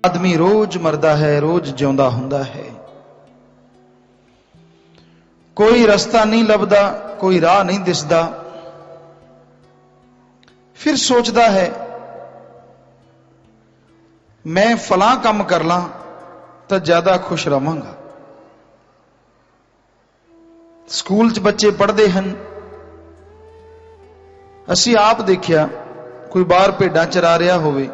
आदमी रोज मरदा है, रोज जिउंदा हुंदा है। कोई रस्ता नहीं लभदा, कोई राह नहीं दिसदा। फिर सोचदा है मैं फलां काम कर ला तो ज्यादा खुश रवांगा। स्कूल च बच्चे पढ़ते हैं, असी आप देखिया कोई बाहर भेडां चरा रहा होवे,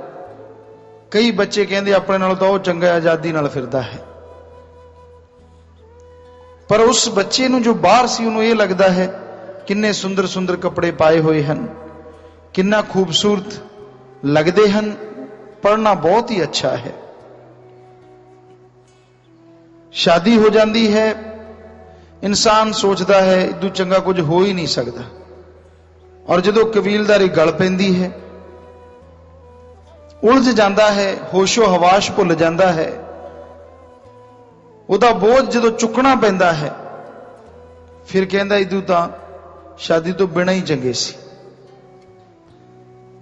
कई बच्चे कहते अपने नाल तो चंगा आजादी नाल फिरदा है, पर उस बच्चे नूं जो बाहर सी उन्होंने यह लगता है किन्ने सुंदर सुंदर कपड़े पाए हुए हैं, किन्ना खूबसूरत लगते हैं, पढ़ना बहुत ही अच्छा है। शादी हो जाती है, इंसान सोचता है इदू चंगा कुछ हो ही नहीं सकता, और जो कबीलदारी गल पैंदी है उलझ जाता है, होशो हवाश भुल जाता है, उदा बोझ जो चुकना पैंदा है, फिर कहता इदू तो शादी तो बिना ही चंगे सी।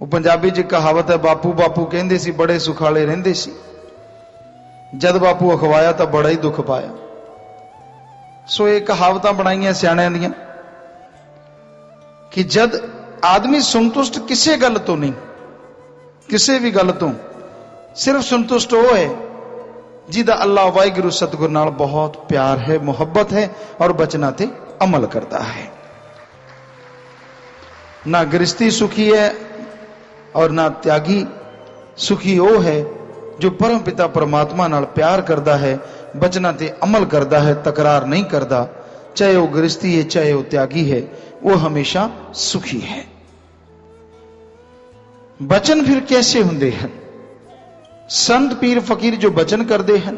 वो पंजाबी च कहावत है, बापू बापू कहते सी बड़े सुखाले रहिंदे सी, जद बापू अखवाया तो बड़ा ही दुख पाया। सो ये कहावत बनाई सियाणियां दियां कि जद आदमी संतुष्ट किसी गल तो नहीं, किसी भी गल तो सिर्फ संतुष्ट वो है जिदा अल्लाह वाहिगुरू सतगुरु नाल बहुत प्यार है, मुहब्बत है और बचना ते अमल करता है। ना गृहस्थी सुखी है और ना त्यागी सुखी वो है जो परम पिता परमात्मा नाल प्यार करता है, बचना ते अमल करता है, तकरार नहीं करता। चाहे वो गृहस्थी है चाहे वो त्यागी है, वो हमेशा सुखी है। बचन फिर कैसे हुंदे हैं? संत पीर फकीर जो बचन करते हैं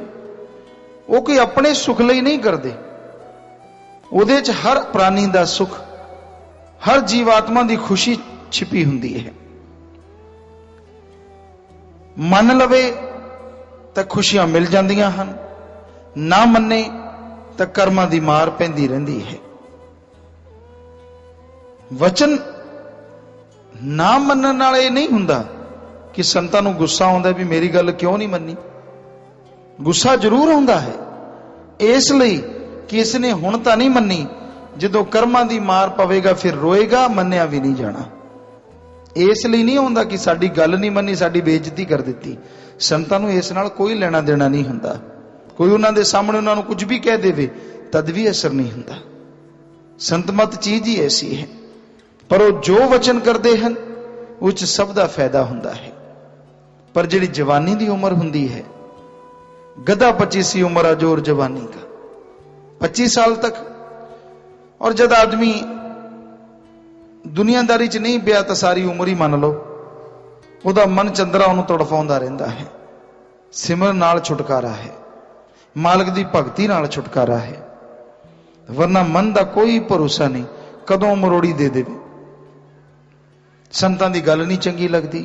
वो कोई अपने सुख लिए नहीं करते, उहदे च हर प्राणी का सुख, हर जीवात्मा की खुशी छिपी हुंदी है। मन लवे तो खुशियां मिल जांदियां हन, ना मन्ने तो कर्मां दी मार पैंदी रहिंदी है। वचन ना मनण नाल ये नहीं हुंदा कि संतां नूं गुस्सा आउंदा भी मेरी गल क्यों नहीं मन्नी। गुस्सा जरूर आउंदा है इसलिए कि इसने हुण तां नहीं मन्नी, जदों कर्मां दी मार पवेगा फिर रोएगा, मन्निया भी नहीं जाना। इसलिए नहीं आउंदा कि साडी गल नहीं मन्नी, साडी बेइज्जती कर दित्ती। संतां नूं इस नाल कोई लेना देना नहीं हुंदा। कोई उन्हां दे सामने उन्हां नूं कुछ भी कह देवे तद भी असर नहीं हुंदा। संतमत चीज ही ऐसी है, पर वो जो वचन करते हैं उस सब का फायदा हुंदा है। पर जिहड़ी जवानी की उम्र हुंदी है, गधा 25 उम्र आ जोर जवानी का 25 साल तक, और जब आदमी दुनियादारी च नहीं पिया तो सारी उम्र ही मान लो उहदा मन चंद्रा उन्होंने तड़फाउंदा रहिंदा है। सिमरन नाल छुटकारा है, मालिक की भगती नाल छुटकारा है, वरना मन का कोई भरोसा नहीं, कदों मरोड़ी दे देवे। संतां दी गल नहीं चंगी लगती,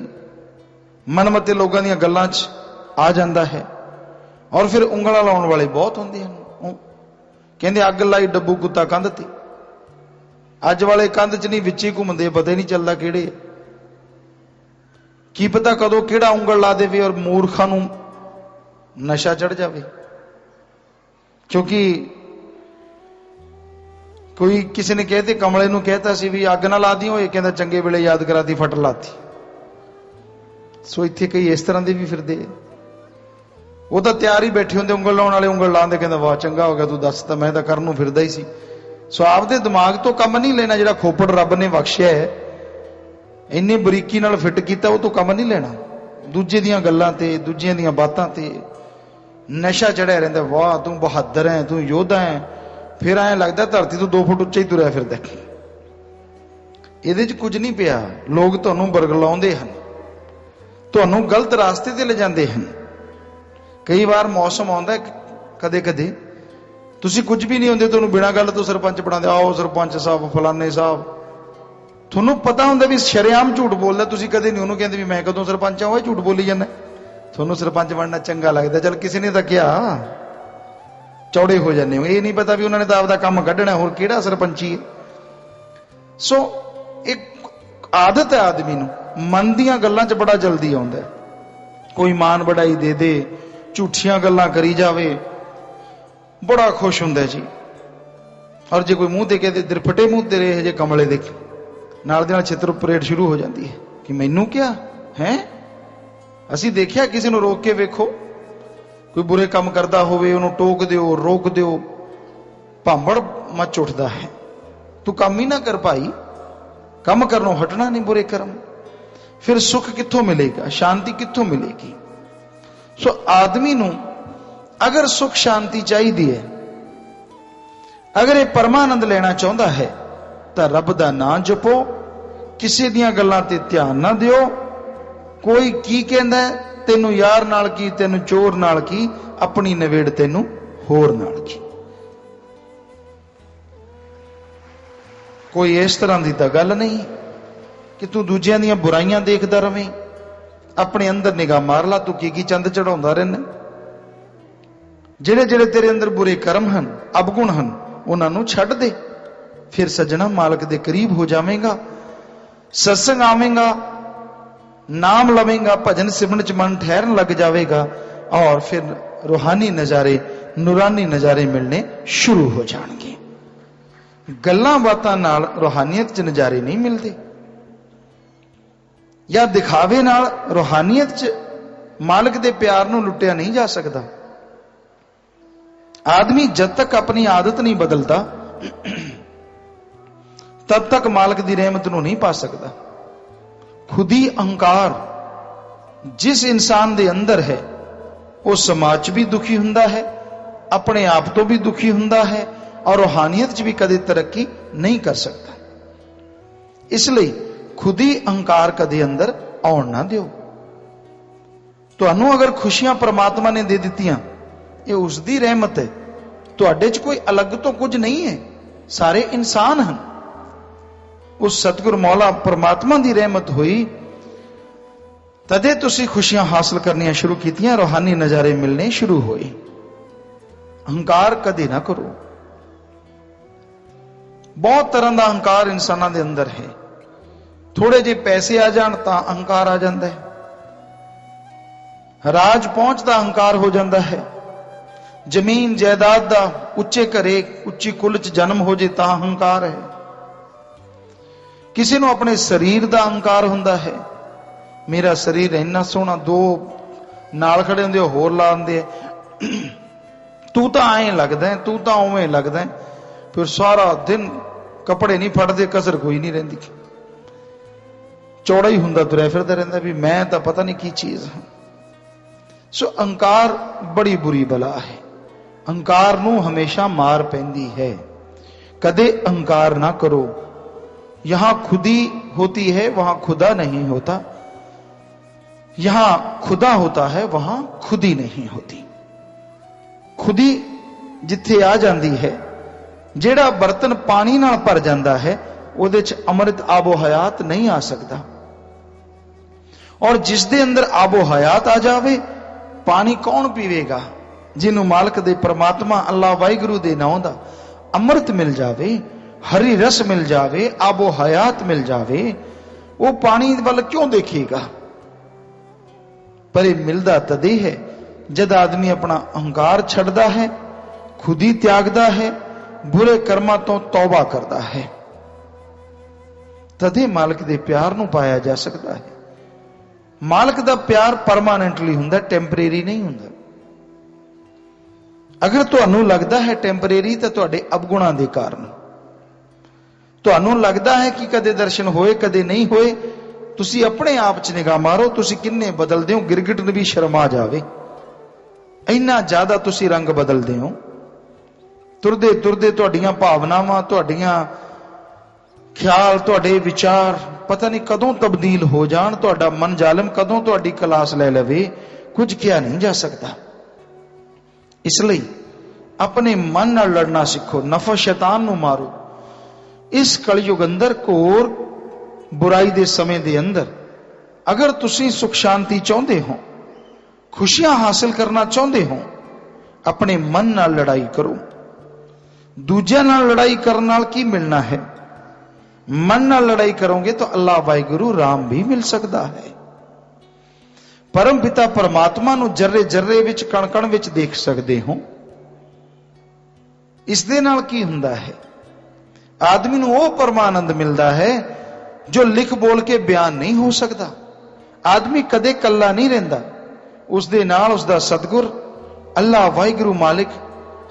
मनमते लोगों दी गल्लां च आ जाता है, और फिर उंगलां लाउण वाले बहुत होंदे हैं। कहंदे अग लाई डब्बू कुत्ता कंध ते, अज वाले कंध च नहीं विच ही घूमदे, पता ही नहीं चलता किहड़े। की पता कदों किहड़ा उंगल ला देवे और मूर्खां नूं नशा चढ़ जावे। क्योंकि कोई किसी ने कहते कमले नूं कहता सी भी अग ना ला दी होए, कहंदा चंगे वेले याद कराती फट लाती। सो इत्थे कई इस तरह के भी फिरदे, वो तो तैयार ही बैठे होंदे, उंगल लाउण वाले उंगल लांदे, कहंदा वाह चंगा हो गया तू दस, तो मैं तो करन नूं फिरदा ही सी। सो आपदे दिमाग तो कम नहीं लेना, जिहड़ा खोपड़ रब ने बख्शिया है इन्नी बरीकी नाल फिट कीता, वो तो कम नहीं लेना। दूजे दियां गल्लां ते दूजियां दियां बातां ते नशा चढ़िया रहिंदा, वाह तू बहादुर है, तू योद्धा है, फिर ऐ लगता धरती तो 2 फुट उच्चा ही तुरया फिरदा। इहदे च कुछ नहीं पिया, लोग तुहानूं बरगलाउंदे हन, तुहानूं गलत रास्ते ते ले जांदे हन। कई बार मौसम आउंदा कदे कदे तुसीं कुछ भी नहीं होंदे, तुहानूं बिना गल तो सरपंच बनांदे, आओ सरपंच साहब फलाने साहब, तुहानूं पता हुंदा भी शरेआम झूठ बोलदा, तुसीं कदे नहीं उहनूं कहंदे भी मैं कदों सरपंच आ, झूठ बोली जांदा। तुहानूं सरपंच बनना चंगा लगदा, चल किसी ने तां किहा चौड़े हो जाने हो, ये नहीं पता भी उन्होंने तो आपका काम कढ़ना, होर किहड़ा सरपंची है। सो एक आदत है आदमी नूं मन दीयां गल्लां च बड़ा जल्दी आउंदा है, कोई मान बढ़ाई दे दे, झूठियां गल्लां करी जावे, बड़ा खुश हुंदा जी। और जे कोई मुंह ते कहते इधर फटे मुंह तेरे जे कमले दे, नाल दे नाल छित्र परेड शुरू हो जाती है कि मैनू क्या है। असीं देखिया किसी नूं रोक के वेखो, कोई बुरे काम करता होवे उहनूं टोक दिओ, रोक दिओ, भांबड़ मच उठदा है। तू काम ही ना कर भाई, काम करनों हटना नहीं बुरे कर्म। फिर सुख कित्थों मिलेगा, शांति कित्थों मिलेगी। सो आदमी नूं अगर सुख शांति चाहिए है, अगर ये परमानंद लेना चाहता है तो रब दा नाम जपो, किसी दियां गल्लां ते ध्यान ना दिओ। कोई की कहंदा है, तेनू यार नाल की, तेनू चोर नाल की, अपनी नवेड़ तेनू होर नाल की। कोई इस तरह की तो गल नहीं कि तू दूजियां दियां बुराइयां देखदा रवें, अपने अंदर निगाह मार ला, तू की चंद चढ़ाउंदा रहना। जिहड़े जिहड़े तेरे अंदर बुरे कर्म हन, अवगुण हन, उन्हां नूं छड्ड दे। फिर सज्जना मालक दे करीब हो जावेगा, सत्संग आवेगा, नाम लवेगा, भजन सिमरन च मन ठहरन लग जाएगा और फिर रूहानी नजारे, नूरानी नजारे मिलने शुरू हो जाएंगे। गल्लां बातां नाल रूहानियत च नजारे नहीं मिलते, या दिखावे नाल रूहानियत च मालिक दे प्यार नूं लुटिया नहीं जा सकता। आदमी जब तक अपनी आदत नहीं बदलता तब तक मालिक दी रहमत नूं नहीं पा सकता। खुदी अहंकार जिस इंसान दे अंदर है वो समाज च भी दुखी हुंदा है, अपने आप तो भी दुखी हुंदा है और रूहानियत च भी कदे तरक्की नहीं कर सकता। इसलिए खुदी अहंकार कदे अंदर आउण ना दिओ। तुहानू अगर खुशियां परमात्मा ने दे दित्तियां, ये उसकी रहमत है, तुहाडे च कोई अलग तो कुछ नहीं है, सारे इंसान हैं। उस सतगुर मौला परमात्मा की रहमत हुई तदे तुसी खुशियां हासिल करनियां शुरू कीतियां, रूहानी नजारे मिलने शुरू हुए। अहंकार कदे ना करो। बहुत तरह का अहंकार इंसानों के अंदर है। थोड़े जे पैसे आ जान तां अहंकार आ जाता है, राज पहुंचता अहंकार हो जाता है, जमीन जायदाद का उच्चे घरे उच्ची कुल च जन्म हो जाए तां अहंकार है। किसी को अपने शरीर का अहंकार हुंदा है, मेरा शरीर इन्ना सोहना, दो नाल खड़े होंदे होर ला दिंदे, तू तो ऐ लगदा है, तू तो उवें लगदा है, फिर सारा दिन कपड़े नहीं फटदे, कसर कोई नहीं रहिंदी, चौड़ा ही हुंदा तुरया फिरदा रहिंदा भी मैं तो पता नहीं की चीज हां। सो अहंकार बड़ी बुरी बला है, अहंकार नूं हमेशा मार पैंदी है। कदे अहंकार ना करो। यहां खुदी होती है वहां खुदा नहीं होता, यहां खुदा होता है वहां खुदी नहीं होती। खुदी जिथे आ जाती है, जेड़ा बर्तन पानी नाल भर जाता है उहदे च अमृत आबो हयात नहीं आ सकता, और जिस दे अंदर आबो हयात आ जावे, पानी कौन पीवेगा? जिन्हों मालक दे परमात्मा अल्लाह वाहिगुरू दे नाम दा अमृत मिल जावे, हरी रस मिल जावे, आबो हयात मिल जावे, वो पानी वाल क्यों देखेगा? पर मिलता तदे है जद आदमी अपना अहंकार छड़दा है, खुदी त्यागदा है, बुरे कर्मां तो तौबा करता है, तदे मालिक दे प्यार नूं पाया जा सकता है। मालिक दा प्यार परमानेंटली हुंदा, टेंपरेरी नहीं हुंदा। अगर तुहानू लगता है टेंपरेरी तो तुहाडे अवगुणां दे कारण, तुहानू लगता है कि कदे दर्शन होए कदे नहीं होए, तुसी अपने आप च निगाह मारो, तुसी किन्ने बदलदे हो, गिरगिट नूं भी शर्म आ जावे, इन्ना ज्यादा तुसी रंग बदलदे हो। तुरदे तुरदे तुहाडीआं भावनावां, तुहाडीआं ख्याल, तुहाडे विचार पता नहीं कदों तब्दील हो जान, तुहाडा मन जालिम कदों तुहाडी क्लास ले लवे, कुछ किया नहीं जा सकता। इसलिए अपने मन नाल लड़ना सीखो, नफस शैतान नूं मारो। इस कलयुग अंदर घोर बुराई दे समय दे अंदर अगर तुसी सुख शांति चाहते हो, खुशियां हासिल करना चाहते हो, अपने मन नाल लड़ाई करो। दूजियां नाल लड़ाई करने नाल की मिलना है? मन नाल लड़ाई करोगे तो अल्लाह वाहिगुरू राम भी मिल सकता है। परम पिता परमात्मा नूं जर्रे जर्रे विच कण कण विच देख सकते हो। इस दे नाल की हुंदा है? आदमी नूं वो परमानंद मिलता है जो लिख बोल के बयान नहीं हो सकता। आदमी कदे कल्ला नहीं रहिंदा, उस दे नाल उसदा सतगुर अल्लाह वाहिगुरू मालिक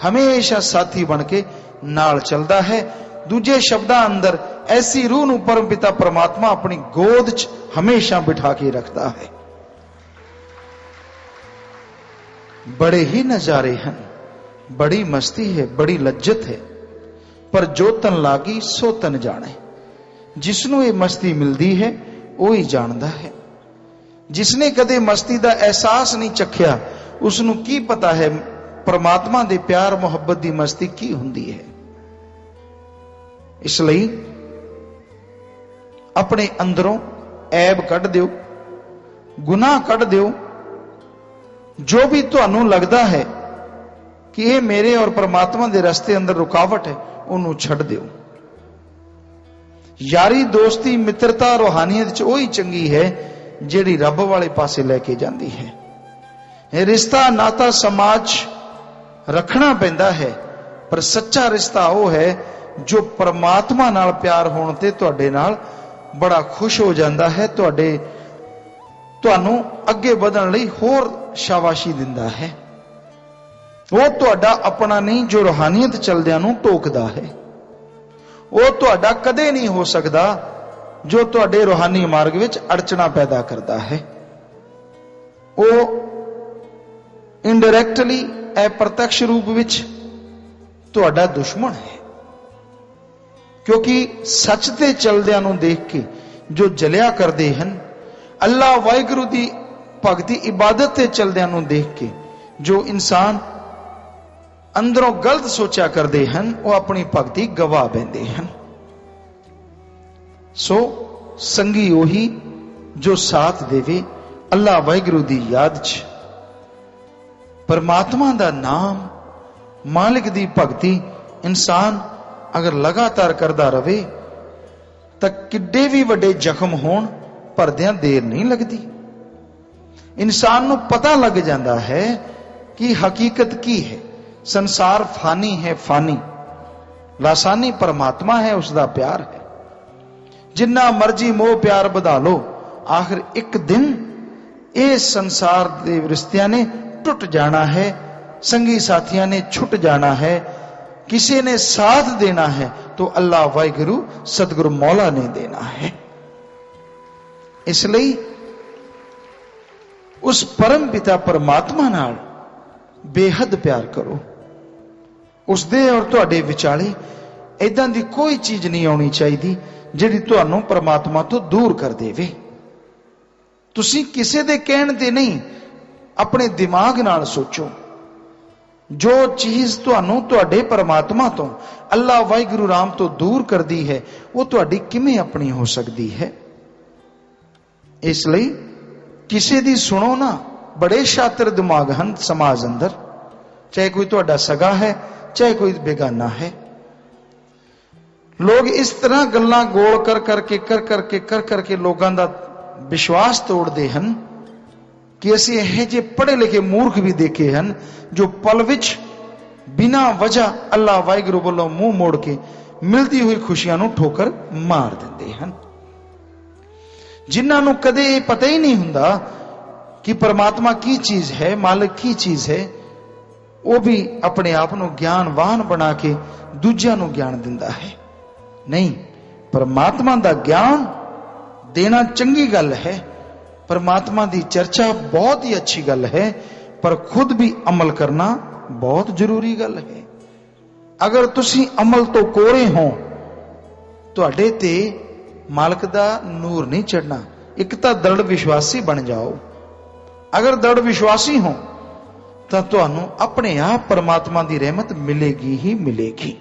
हमेशा साथी बन के नाल चलदा है। दूजे शब्दां अंदर ऐसी रूह नूं परम पिता परमात्मा अपनी गोद च हमेशा बिठा के रखता है। बड़े ही नजारे हैं, बड़ी मस्ती है, बड़ी लज्जत है, पर जो तन लागी सो तन जाने। जिसनों ये मस्ती मिलती है वो ही जानता है। जिसने कदे मस्ती का एहसास नहीं चखिया उसनों की पता है परमात्मा दे प्यार मुहब्बत की मस्ती की हुंदी है। इसलिए अपने अंदरों ऐब कढ़ दियो, गुनाह कढ़ दियो। जो भी तुहानू लगता है कि ये मेरे और परमात्मा के रस्ते अंदर रुकावट है, उन्होंने छड़ दियो। यारी दोस्ती मित्रता रूहानियत च वही चंगी है जिहड़ी रब वाले पासे लेके जाती है। रिश्ता नाता समाज रखना पैंदा है, पर सच्चा रिश्ता वो है जो परमात्मा नाल प्यार होने ते तुहाडे नाल बड़ा खुश हो जाता है, तुहानू अगे बढ़न लई होर शाबाशी दिंदा है। वो तुहाडा अपना नहीं जो रूहानियत चलदियां नू टोकदा है। वो तुहाडा कदे नहीं हो सकता जो तुहाडे रूहानी मार्ग विच अड़चना पैदा करता है। वो इनडायरैक्टली अप्रत्यक्ष रूप विच तुहाडा दुश्मन है, क्योंकि सच ते चलदियां नू देख के जो जलिया करते हैं, अल्लाह वाहिगुरू दी भगती इबादत ते चलदियां नू देख के जो इंसान अंदरों गलत सोचा करते हैं वो अपनी भगती गवा बैठते हैं। सो संगी ओही जो साथ देवे अल्लाह वाहिगुरू दी याद च, परमात्मा दा नाम मालिक दी भगती इंसान अगर लगातार करता रहे तो किड्डे भी वड्डे जख्म होण भरदियां देर नहीं लगती। इंसान नू पता लग जाता है कि हकीकत की है। संसार फानी है, फानी लासानी परमात्मा है, उसका प्यार है। जिन्ना मर्जी मोह प्यार बधा लो, आखिर एक दिन ये संसार के रिश्तियां ने टूट जाना है, संगी साथियां ने छुट जाना है, किसी ने साथ देना है तो अल्लाह वाहिगुरू सतगुरु मौला ने देना है। इसलिए उस परम पिता परमात्मा नाल बेहद प्यार करो। उसदे और तुहाडे विचाले इदां दी कोई चीज नहीं आनी चाहिए जिहड़ी तुहानू परमात्मा तो दूर कर देवे। तुसी किसी दे कहण ते नहीं, अपने दिमाग नाल सोचो। जो चीज तुहानू तुहाडे परमात्मा तो अल्लाह वाहिगुरू राम तो दूर कर दी है वो तुहाडी किवें अपनी हो सकती है। इसलिए किसी दी सुनो ना, बड़े शातिर दिमाग हैं समाज अंदर, चाहे कोई तुहाडा सगा है चाहे कोई बेगाना है। लोग इस तरह गल्लां गोल कर करके लोगों का विश्वास तोड़ते हैं कि असीं इहे जे पढ़े लिखे मूर्ख भी देखे हैं जो पल विच बिना वजह अल्लाह वाहिगुरू वालों मुंह मोड़ के मिलती हुई खुशियां नूं ठोकर मार देंदे हैं। जिन्हां नूं कदे पता ही नहीं हुंदा कि परमात्मा की चीज है, मालिक की चीज है, वो भी अपने आप को ज्ञानवान बना के दूजियां नूं ज्ञान दिंदा है। नहीं, परमात्मा दा ज्ञान देना चंगी गल है, परमात्मा दी चर्चा बहुत ही अच्छी गल है, पर खुद भी अमल करना बहुत जरूरी गल है। अगर तुसी अमल तो कोरे हो तुहाडे ते मालिक दा नूर नहीं चढ़ना। एक तो दृढ़ विश्वासी बन जाओ। अगर दृढ़ विश्वासी हो तो तुहानू अपने आप परमात्मा की रहमत मिलेगी ही मिलेगी।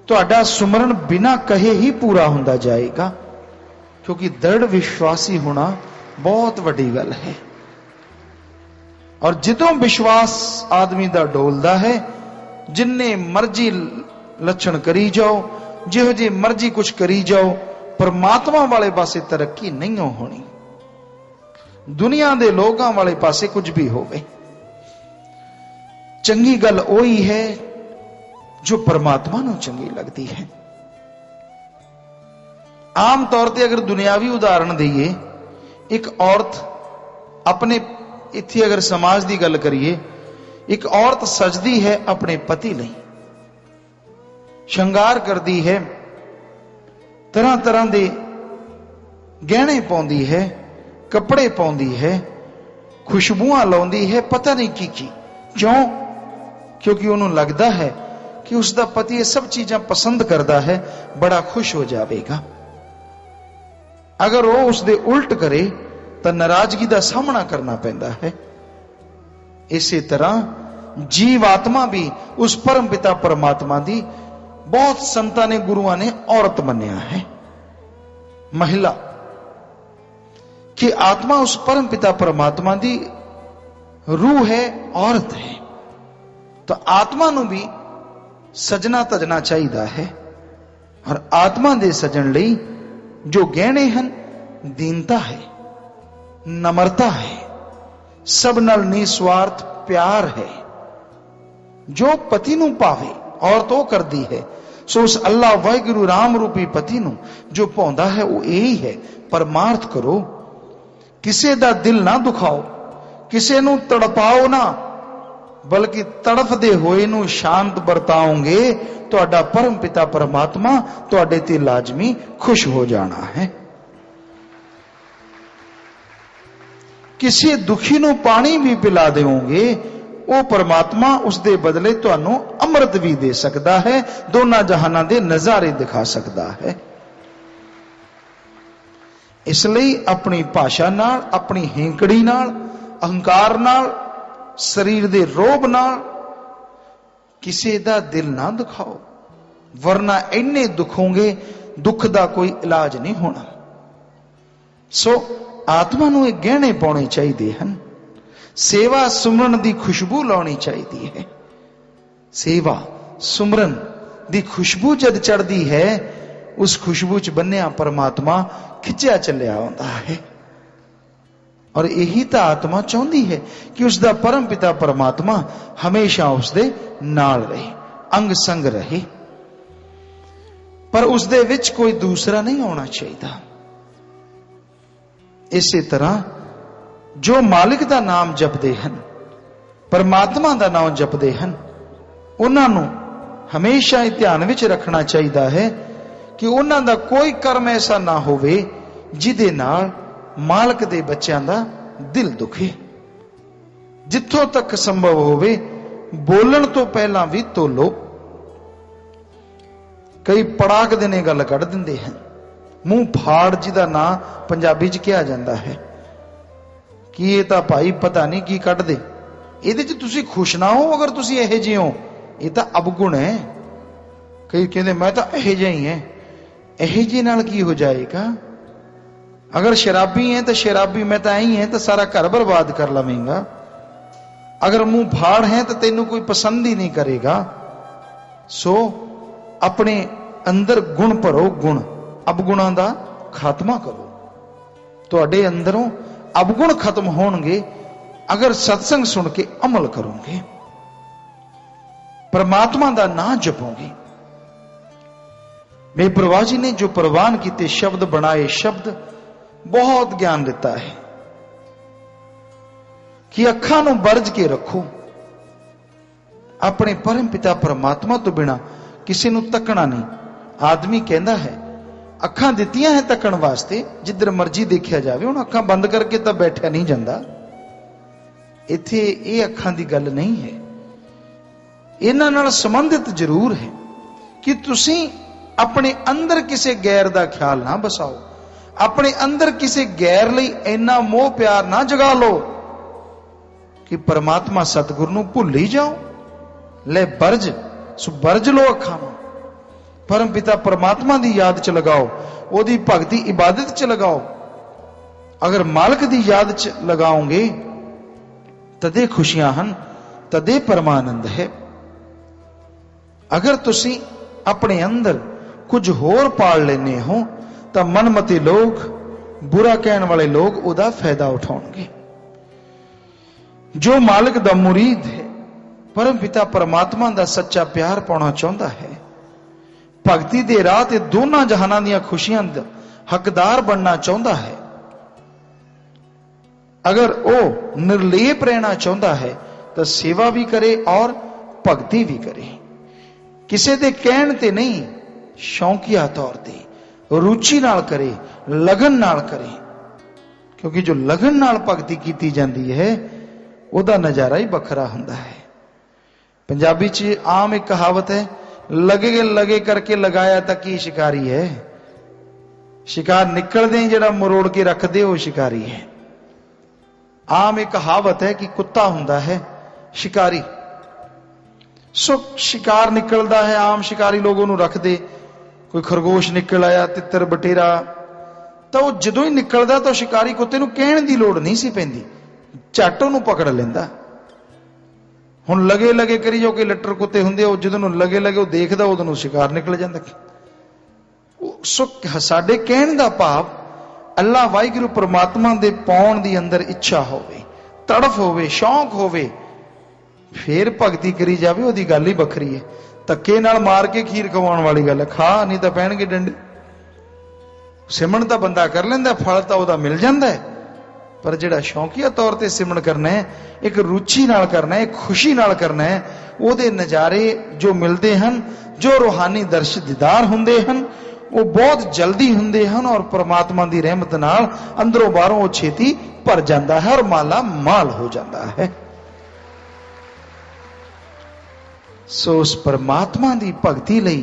तुहाडा सुमरन बिना कहे ही पूरा होंदा जाएगा, क्योंकि दृढ़ विश्वासी होना बहुत वड्डी गल है। और जिदों विश्वास आदमी दा डोलदा है, जिन्ने मर्जी लक्षण करी जाओ, जिहो जी मर्जी कुछ करी जाओ, परमात्मा वाले पासे तरक्की नहीं होनी। दुनिया दे लोगां वाले पासे कुछ भी होवे। चंगी गल ओही है जो परमात्मा नूं चंगी लगती है। आम तौर पर अगर दुनियावी उदाहरण दईए, एक औरत अपने इत्थे अगर समाज की गल करिए, एक औरत सजदी है अपने पति लई, श्रृंगार करती है, तरह तरह के गहने पाउंदी है, कपड़े पाउंदी है, खुशबुआं लाउंदी है, पता नहीं की क्यों? क्योंकि उन्होंने लगता है कि उसका पति ये सब चीज़ां पसंद करता है, बड़ा खुश हो जाएगा। अगर वो उसके उल्ट करे तो नाराजगी का सामना करना पैंदा है। इसी तरह जीवात्मा भी उस परम पिता परमात्मा की बहुत संतां ने, गुरुआं ने औरत मन्निया है, महिला कि आत्मा उस परम पिता परमात्मा की रूह है, औरत है। तो आत्मा नूं भी सजना तजना चाहिए है, और आत्मा दे सजन लई जो गहने हैं, दीनता है, नम्रता है, सब नाल निस्वार्थ प्यार है। जो पति नूं पावे औरत वो करती है, सो उस अल्लाह वाहिगुरु राम रूपी पति नूं जो पाउंदा है वो यही है, परमार्थ करो, किसे दा दिल ना दुखाओ, किसे नूं तड़पाओ ना, बल्कि तड़फदे होए नूं शांत बरताओगे, तुहाडा परम पिता परमात्मा तुहाडे ते लाजमी खुश हो जाना है। किसी दुखी नूं पानी भी पिला देओगे, वो परमात्मा उसके बदले तुहानू अमृत भी दे सकता है, दोनों जहानां दे नजारे दिखा सकता है। इसलिए अपनी भाषा नाल, अपनी हेंकड़ी नाल, अहंकार नाल, शरीर दे रोब नाल किसी दा दिल ना दुखाओ, वरना इन्ने दुखोंगे, दुख दा कोई इलाज नहीं होना। सो आत्मा नूं एक गहने पाने चाहिए हैं, सेवा सुमरन दी खुशबू लानी चाहिए है। सेवा सुमरन दी खुशबू जद चढ़ती है, उस खुशबू च बन्निया परमात्मा खिंचिया चलिया आउंदा है। और यही तो आत्मा चाहती है कि उसका परम पिता परमात्मा हमेशा उसदे नाल रहे, अंग संग रहे, पर उसदे विच कोई दूसरा नहीं होना चाहिए। इसी तरह जो मालिक का नाम जपते हैं, परमात्मा का नाम जपते हैं, उन्होंने हमेशा ही ध्यान विच रखना चाहिए है कि उन्हों का कोई कर्म ऐसा ना होवे जिदे नाल मालक दे बच्चों का दिल दुखे। जिथों तक संभव होवे बोलन तो पहला भी तोलो। कई पड़ाक देने गल कढ़ दिंदे हैं, मुंह फाड़ जिहदा ना पंजाबी च कहा जाता है कि ये तो भाई पता नहीं की कढ़ दे, इहदे च तुसी खुश ना हो अगर तुसी इहो जिहे हो, ये तो अवगुण है। कई कहते मैं तो इहो जिहा ही है, इहो जिहे नाल की हो जाएगा? अगर शराबी है तो शराबी मैं तो आई है तो सारा घर बर्बाद कर लवेंगा। अगर मुंह फाड़ है तो तेनू कोई पसंद ही नहीं करेगा। सो अपने अंदर गुण भरो, गुण अवगुणों का खात्मा करो। तुहाडे अंदरों अवगुण खत्म होणगे अगर सत्संग सुन के अमल करोगे, परमात्मा का नाम जपोगे। मेरे प्रभा जी ने जो प्रवान किए शब्द बनाए, शब्द बहुत ज्ञान देता है कि अखां नूं बरज के रखो, अपने परम पिता परमात्मा तो बिना किसी नूं तकना नहीं। आदमी कहता है अखां दित्तियां है तकण वास्ते, जिधर मर्जी देखा जाए, हुण अखां बंद करके तो बैठा नहीं जाता। इत्थे ये अखां दी गल नहीं है, इन्हां नाल संबंधित जरूर है कि तुसीं अपने अंदर किसी गैर का ख्याल ना बसाओ, अपने अंदर किसी गैर लई इन्ना मोह प्यार ना जगा लो कि परमात्मा सतगुरु नूं भुल ही जाओ। ले बरज, सो बरज लो अखां नूं, परम पिता परमात्मा की याद च लगाओ, ओदी भगती इबादत च लगाओ। अगर मालिक की याद च लगाओगे तदे खुशियां हन, तदे परमानंद है। अगर तुसी अपने अंदर कुछ होर पाल लेने हो तो मनमती लोग बुरा कहने वाले लोग उहदा फायदा उठाउणगे। जो मालिक दा मुरीद है, परम पिता परमात्मा दा सच्चा प्यार पाउणा चाहुंदा है, भगती दे राह ते दोनों जहानां दीयां खुशियां दा हकदार बनना चाहुंदा है, अगर वो निर्लेप रहना चाहुंदा है तो सेवा भी करे और भगती भी करे। किसी दे कहण ते नहीं, शौकिया तौर ते रुचि नाल करे, लगन नाल करे, क्योंकि जो लगन नाल भगती कीती जाती है उहदा नज़ारा ही बखरा हुंदा है। पंजाबी च आम एक कहावत है, लगे लगे करके लगाया तां की शिकारी है। शिकार निकलदे ही जिहड़ा मरोड़ के रख दे वो शिकारी है। आम एक कहावत है कि कुत्ता हुंदा है शिकारी, सो शिकार निकलदा है, आम शिकारी लोग उहनूं रख दे। कोई खरगोश निकल आया, तितर बटेरा, तो वो जदों ही निकलदा तो शिकारी कुत्ते नूं कहण दी लोड़ नहीं सी पैंदी, झट उहनूं पकड़ लैंदा। हुण लगे लगे करी जो कि लट्टर कुत्ते हुंदे, वो जदों लगे लगे वो देखदा उदों शिकार निकल जांदा। सो साडे कहण दा भाव अल्लाह वाहिगुरू परमात्मा दे पाउण दी अंदर इच्छा होवे, तड़फ होवे, शौक होवे, फिर भगती करी जावे, ओदी गल ही बखरी है। धक्के नाल मार के खीर खवाउण वाली गल है, खा नहीं तो पैणगे डंडे। सिमण तां बंदा कर लैंदा, फल तां ओहदा मिल जांदा है, पर जिहड़ा शौकिया तौर ते सिमण करना है, एक रुचि नाल करना है, एक खुशी नाल करना है, ओहदे नज़ारे जो मिलते हैं, जो रूहानी दर्श दीदार हुंदे हैं, वो बहुत जल्दी हुंदे हैं और परमात्मा की रहमत नाल अंदरों बाहरों वो छेती भर जाता है और माला माल हो जाता है। सो उस परमात्मा की भगती लई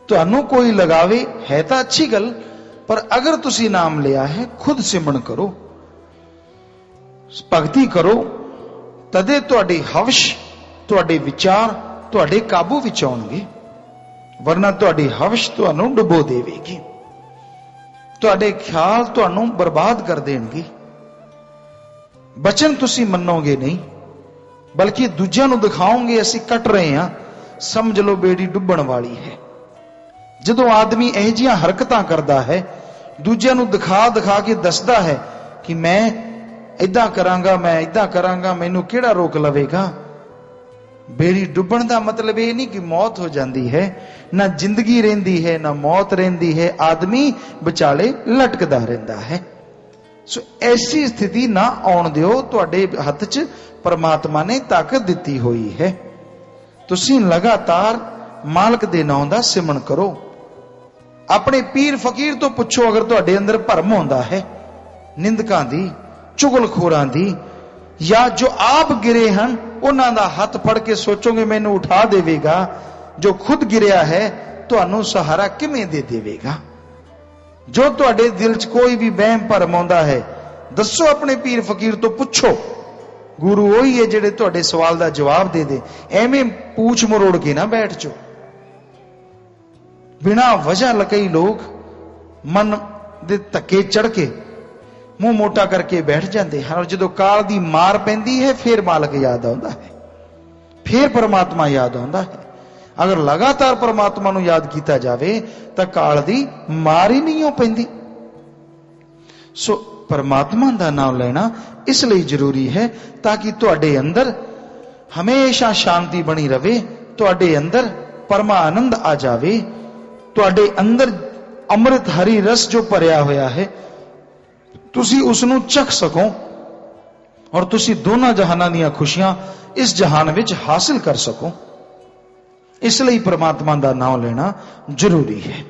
तुहानूं कोई लगावे है तो अच्छी गल, पर अगर तुसी नाम लिया है खुद सिमरन करो, भगती करो, तदे तुहाडी हवश, तुहाडे विचार तुहाडे काबू विच आउणगे, वरना तुहाडी हवश तुहानूं डुबो देवेगी, तुहाडे ख्याल तुहानूं बर्बाद कर देणगे। बचन तुसी मन्नोगे नहीं, बल्कि दूजियां नूं दिखाओगे असीं कट रहे हैं, समझ लो बेड़ी डुबण वाली है। जदों आदमी इह जिहियां हरकतां करदा है, दूजियां नूं दिखा दिखा के दसदा है कि मैं इदां करांगा, मैं इदां करांगा, मैनूं किहड़ा रोक लवेगा। बेड़ी डुबण का मतलब यह नहीं कि मौत हो जाती है, ना जिंदगी रहिंदी है ना मौत रहिंदी है, आदमी विचाले लटकदा रहिंदा है। सो ऐसी स्थिति ना आउण दिओ, तुहाडे हथ च परमात्मा ने ताकत दिती हुई है। तुसीं लगातार मालक दे नाम दा सिमरन करो। अपने पीर फकीर तो पुछो अगर तुहाडे अंदर भरम होंदा है निंदकां दी, चुगलखोरां दी, या जो आप गिरे हैं उन्हां दा हाथ फड़ के सोचोगे मैनू उठा देवेगा, जो खुद गिरिया है तुहानू सहारा किवें दे देवेगा। जो तुहाडे दिल च कोई भी वहम भरम आउंदा है, दसो अपने पीर फकीर तो पुछो, गुरु वही है जिहड़े तुहाडे सवाल दा जवाब दे दे। एवें पूछ मरोड़ के ना बैठ जाओ। बिना वजह लकई लोग मन दे धक्के चढ़ के मुंह मोटा करके बैठ जाते हैं, और जो काल दी मार पैंदी है फिर मालक याद आता है, फिर परमात्मा याद आता है। अगर लगातार परमात्मा नूं याद किया जाए तो काल दी मार ही नहीं हो पैंदी। सो परमात्मा का नाम लेना इसलिए जरूरी है ताकि तुहाडे अंदर हमेशा शांति बनी रहे, तुहाडे अंदर परमानंद आ जाए, तुहाडे अंदर अमृत हरी रस जो भरिया होया है तुसी उसनू चख सको, और तुसी दोनों जहानां दीयां खुशियां इस जहान विच हासिल कर सको। इसलिए परमात्मा का नाम लेना जरूरी है।